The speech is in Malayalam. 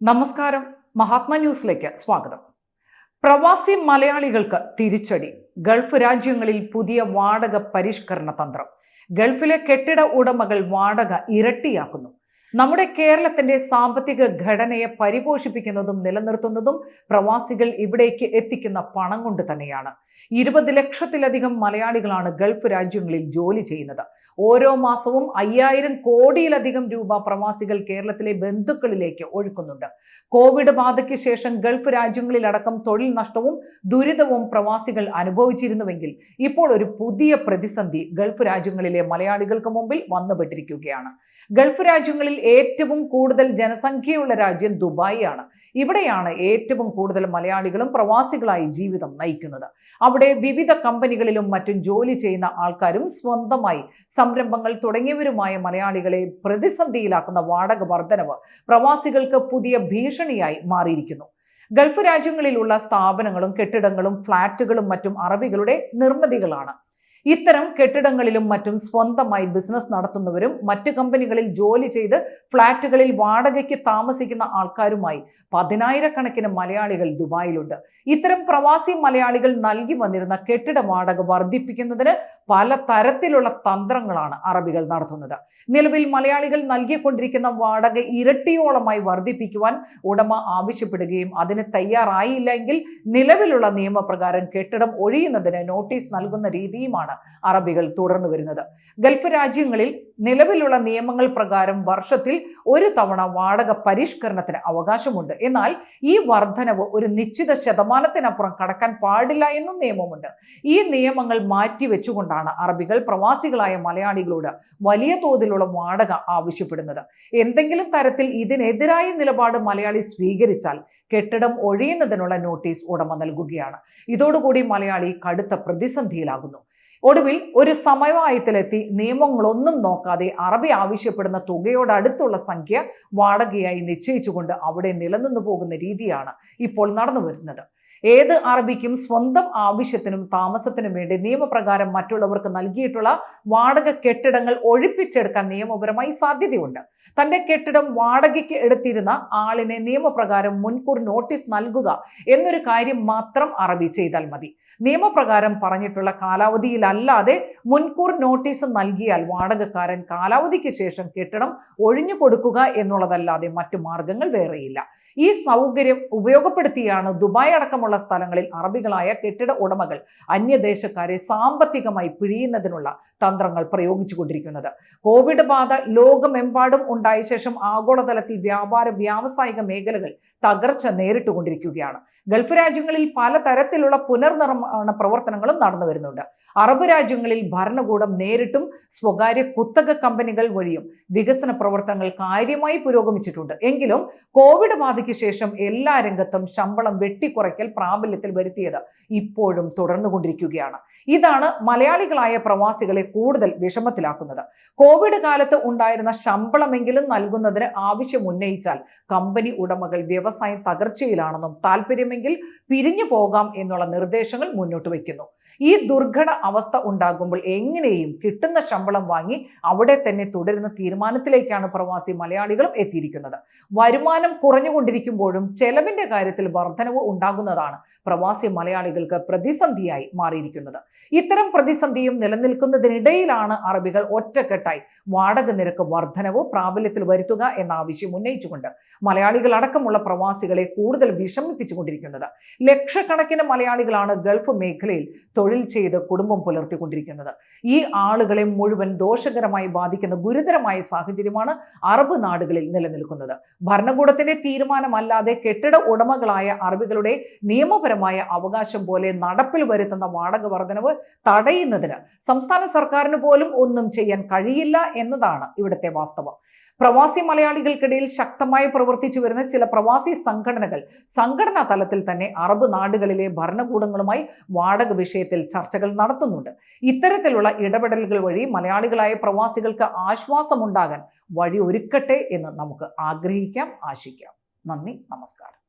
നമസ്കാരം. മഹാത്മ ന്യൂസിലേക്ക് സ്വാഗതം. പ്രവാസി മലയാളികൾക്ക് തിരിച്ചടി. ഗൾഫ് രാജ്യങ്ങളിൽ പുതിയ വാടക പരിഷ്കരണ തന്ത്രം. ഗൾഫിലെ കെട്ടിട ഉടമകൾ വാടക ഇരട്ടിയാക്കുന്നു. നമ്മുടെ കേരളത്തിന്റെ സാമ്പത്തിക ഘടനയെ പരിപോഷിപ്പിക്കുന്നതും നിലനിർത്തുന്നതും പ്രവാസികൾ ഇവിടേക്ക് എത്തിക്കുന്ന പണം കൊണ്ട് തന്നെയാണ്. 20 ലക്ഷത്തിലധികം മലയാളികളാണ് ഗൾഫ് രാജ്യങ്ങളിൽ ജോലി ചെയ്യുന്നത്. ഓരോ മാസവും 5000 കോടിയിലധികം രൂപ പ്രവാസികൾ കേരളത്തിലെ ബന്ധുക്കളിലേക്ക് ഒഴുക്കുന്നുണ്ട്. കോവിഡ് ബാധയ്ക്ക് ശേഷം ഗൾഫ് രാജ്യങ്ങളിലടക്കം തൊഴിൽ നഷ്ടവും ദുരിതവും പ്രവാസികൾ അനുഭവിച്ചിരുന്നുവെങ്കിൽ ഇപ്പോൾ ഒരു പുതിയ പ്രതിസന്ധി ഗൾഫ് രാജ്യങ്ങളിലെ മലയാളികൾക്ക് മുമ്പിൽ വന്നുപെട്ടിരിക്കുകയാണ്. ഗൾഫ് രാജ്യങ്ങളിൽ ഏറ്റവും കൂടുതൽ ജനസംഖ്യയുള്ള രാജ്യം ദുബായ് ആണ്. ഇവിടെയാണ് ഏറ്റവും കൂടുതൽ മലയാളികളും പ്രവാസികളായി ജീവിതം നയിക്കുന്നത്. അവിടെ വിവിധ കമ്പനികളിലും മറ്റും ജോലി ചെയ്യുന്ന ആൾക്കാരും സ്വന്തമായി സംരംഭങ്ങൾ തുടങ്ങിയവരുമായ മലയാളികളെ പ്രതിസന്ധിയിലാക്കുന്ന വാടക വർധനവ് പ്രവാസികൾക്ക് പുതിയ ഭീഷണിയായി മാറിയിരിക്കുന്നു. ഗൾഫ് രാജ്യങ്ങളിലുള്ള സ്ഥാപനങ്ങളും കെട്ടിടങ്ങളും ഫ്ളാറ്റുകളും മറ്റും അറബികളുടെ നിർമ്മിതികളാണ്. ഇത്തരം കെട്ടിടങ്ങളിലും മറ്റും സ്വന്തമായി ബിസിനസ് നടത്തുന്നവരും മറ്റ് കമ്പനികളിൽ ജോലി ചെയ്ത് ഫ്ളാറ്റുകളിൽ വാടകയ്ക്ക് താമസിക്കുന്ന ആൾക്കാരുമായി 10,000-കണക്കിന് മലയാളികൾ ദുബായിലുണ്ട്. ഇത്തരം പ്രവാസി മലയാളികൾ നൽകി വന്നിരുന്ന കെട്ടിട വാടക വർദ്ധിപ്പിക്കുന്നതിന് പല തരത്തിലുള്ള തന്ത്രങ്ങളാണ് അറബികൾ നടത്തുന്നത്. നിലവിൽ മലയാളികൾ നൽകിക്കൊണ്ടിരിക്കുന്ന വാടക ഇരട്ടിയോളമായി വർദ്ധിപ്പിക്കുവാൻ ഉടമ ആവശ്യപ്പെടുകയും അതിന് തയ്യാറായില്ലെങ്കിൽ നിലവിലുള്ള നിയമപ്രകാരം കെട്ടിടം ഒഴിയുന്നതിന് നോട്ടീസ് നൽകുന്ന രീതിയുമാണ് അറബികൾ തുടർന്നു വരുന്നത്. ഗൾഫ് രാജ്യങ്ങളിൽ നിലവിലുള്ള നിയമങ്ങൾ പ്രകാരം വർഷത്തിൽ ഒരു തവണ വാടക പരിഷ്കരണത്തിന് അവകാശമുണ്ട്. എന്നാൽ ഈ വർധനവ് ഒരു നിശ്ചിത ശതമാനത്തിനപ്പുറം കടക്കാൻ പാടില്ല എന്നും നിയമമുണ്ട്. ഈ നിയമങ്ങൾ മാറ്റിവെച്ചുകൊണ്ടാണ് അറബികൾ പ്രവാസികളായ മലയാളികളോട് വലിയ തോതിലുള്ള വാടക ആവശ്യപ്പെടുന്നത്. എന്തെങ്കിലും തരത്തിൽ ഇതിനെതിരായ നിലപാട് മലയാളി സ്വീകരിച്ചാൽ കെട്ടിടം ഒഴിയുന്നതിനുള്ള നോട്ടീസ് ഉടമ നൽകുകയാണ്. ഇതോടുകൂടി മലയാളി കടുത്ത പ്രതിസന്ധിയിലാകുന്നു. ഒടുവിൽ ഒരു സമവായത്തിലെത്തി നിയമങ്ങളൊന്നും നോക്കാതെ അറബി ആവശ്യപ്പെടുന്ന തുകയോടടുത്തുള്ള സംഖ്യ വാടകയായി നിശ്ചയിച്ചുകൊണ്ട് അവിടെ നിലനിന്നു പോകുന്ന രീതിയാണ് ഇപ്പോൾ നടന്നു വരുന്നത്. ഏത് അറബിക്കും സ്വന്തം ആവശ്യത്തിനും താമസത്തിനും വേണ്ടി നിയമപ്രകാരം മറ്റുള്ളവർക്ക് നൽകിയിട്ടുള്ള വാടക കെട്ടിടങ്ങൾ ഒഴിപ്പിച്ചെടുക്കാൻ നിയമപരമായി സാധ്യതയുണ്ട്. തന്റെ കെട്ടിടം വാടകയ്ക്ക് എടുത്തിരുന്ന ആളിനെ നിയമപ്രകാരം മുൻകൂർ നോട്ടീസ് നൽകുക എന്നൊരു കാര്യം മാത്രം അറബി ചെയ്താൽ മതി. നിയമപ്രകാരം പറഞ്ഞിട്ടുള്ള കാലാവധിയിലല്ലാതെ മുൻകൂർ നോട്ടീസ് നൽകിയാൽ വാടകക്കാരൻ കാലാവധിക്ക് ശേഷം കെട്ടിടം ഒഴിഞ്ഞു കൊടുക്കുക എന്നുള്ളതല്ലാതെ മറ്റു മാർഗങ്ങൾ വേറെയില്ല. ഈ സൗകര്യം ഉപയോഗപ്പെടുത്തിയാണ് ദുബായ് അടക്കമുള്ള സ്ഥലങ്ങളിൽ അറബികളായ കെട്ടിട ഉടമകൾ അന്യദേശക്കാരെ സാമ്പത്തികമായി പിഴിയുന്നതിനുള്ള തന്ത്രങ്ങൾ പ്രയോഗിച്ചുകൊണ്ടിരിക്കുന്നത്. കോവിഡ് ബാധ ലോകമെമ്പാടും ഉണ്ടായ ശേഷം ആഗോളതലത്തിൽ വ്യാപാര വ്യാവസായിക മേഖലകൾ തകർച്ച നേരിട്ടുകൊണ്ടിരിക്കുകയാണ്. ഗൾഫ് രാജ്യങ്ങളിൽ പലതരത്തിലുള്ള പുനർനിർമ്മാണ പ്രവർത്തനങ്ങളും നടന്നു വരുന്നുണ്ട്. അറബ് രാജ്യങ്ങളിൽ ഭരണകൂടം നേരിട്ടും സ്വകാര്യ കുത്തക കമ്പനികൾ വഴിയും വികസന പ്രവർത്തനങ്ങൾ കാര്യമായി പുരോഗമിച്ചിട്ടുണ്ട്. എങ്കിലും കോവിഡ് ബാധയ്ക്ക് ശേഷം എല്ലാ രംഗത്തും ശമ്പളം വെട്ടിക്കുറയ്ക്കൽ പ്രാബല്യത്തിൽ വരുത്തിയത് ഇപ്പോഴും തുടർന്നുകൊണ്ടിരിക്കുകയാണ്. ഇതാണ് മലയാളികളായ പ്രവാസികളെ കൂടുതൽ വിഷമത്തിലാക്കുന്നത്. കോവിഡ് കാലത്ത് ഉണ്ടായിരുന്ന ശമ്പളമെങ്കിലും നൽകുന്നതിന് ആവശ്യം ഉന്നയിച്ചാൽ കമ്പനി ഉടമകൾ വ്യവസായം തകർച്ചയിലാണെന്നും താല്പര്യമെങ്കിൽ പിരിഞ്ഞു പോകാം എന്നുള്ള നിർദ്ദേശങ്ങൾ മുന്നോട്ട് വയ്ക്കുന്നു. ഈ ദുർഘട അവസ്ഥ ഉണ്ടാകുമ്പോൾ എങ്ങനെയും കിട്ടുന്ന ശമ്പളം വാങ്ങി അവിടെ തന്നെ തുടരുന്ന തീരുമാനത്തിലേക്കാണ് പ്രവാസി മലയാളികളും എത്തിയിരിക്കുന്നത്. വരുമാനം കുറഞ്ഞുകൊണ്ടിരിക്കുമ്പോഴും ചെലവിന്റെ കാര്യത്തിൽ വർധനവ് ഉണ്ടാകുന്നതാണ് പ്രവാസി മലയാളികൾക്ക് പ്രതിസന്ധിയായി മാറിയിരിക്കുന്നത്. ഇത്തരം പ്രതിസന്ധിയും നിലനിൽക്കുന്നതിനിടയിലാണ് അറബികൾ ഒറ്റക്കെട്ടായി വാടക നിരക്ക് വർധനവ് പ്രാബല്യത്തിൽ വരുത്തുക എന്ന ആവശ്യം ഉന്നയിച്ചുകൊണ്ട് മലയാളികൾ അടക്കമുള്ള പ്രവാസികളെ കൂടുതൽ വിഷമിപ്പിച്ചുകൊണ്ടിരിക്കുന്നത്. ലക്ഷക്കണക്കിന് മലയാളികളാണ് ഗൾഫ് മേഖലയിൽ തൊഴിൽ ചെയ്ത് കുടുംബം പുലർത്തിക്കൊണ്ടിരിക്കുന്നത്. ഈ ആളുകളെ മുഴുവൻ ദോഷകരമായി ബാധിക്കുന്ന ഗുരുതരമായ സാഹചര്യമാണ് അറബ് നാടുകളിൽ നിലനിൽക്കുന്നത്. ഭരണകൂടത്തിന്റെ തീരുമാനമല്ലാതെ കെട്ടിട ഉടമകളായ അറബികളുടെ നിയമപരമായ അവകാശം പോലെ നടപ്പിൽ വരുത്തുന്ന വാടക വർധനവ് തടയുന്നതിന് സംസ്ഥാന സർക്കാരിന് പോലും ഒന്നും ചെയ്യാൻ കഴിയില്ല എന്നതാണ് ഇവിടുത്തെ വാസ്തവം. പ്രവാസി മലയാളികൾക്കിടയിൽ ശക്തമായി പ്രവർത്തിച്ചു വരുന്ന ചില പ്രവാസി സംഘടനകൾ സംഘടനാ തലത്തിൽ തന്നെ അറബ് നാടുകളിലെ ഭരണകൂടങ്ങളുമായി വാടക വിഷയത്തിൽ ചർച്ചകൾ നടത്തുന്നുണ്ട്. ഇത്തരത്തിലുള്ള ഇടപെടലുകൾ വഴി മലയാളികളായ പ്രവാസികൾക്ക് ആശ്വാസമുണ്ടാകാൻ വഴി ഒരുക്കട്ടെ എന്ന് നമുക്ക് ആഗ്രഹിക്കാം, ആശിക്കാം. നന്ദി, നമസ്കാരം.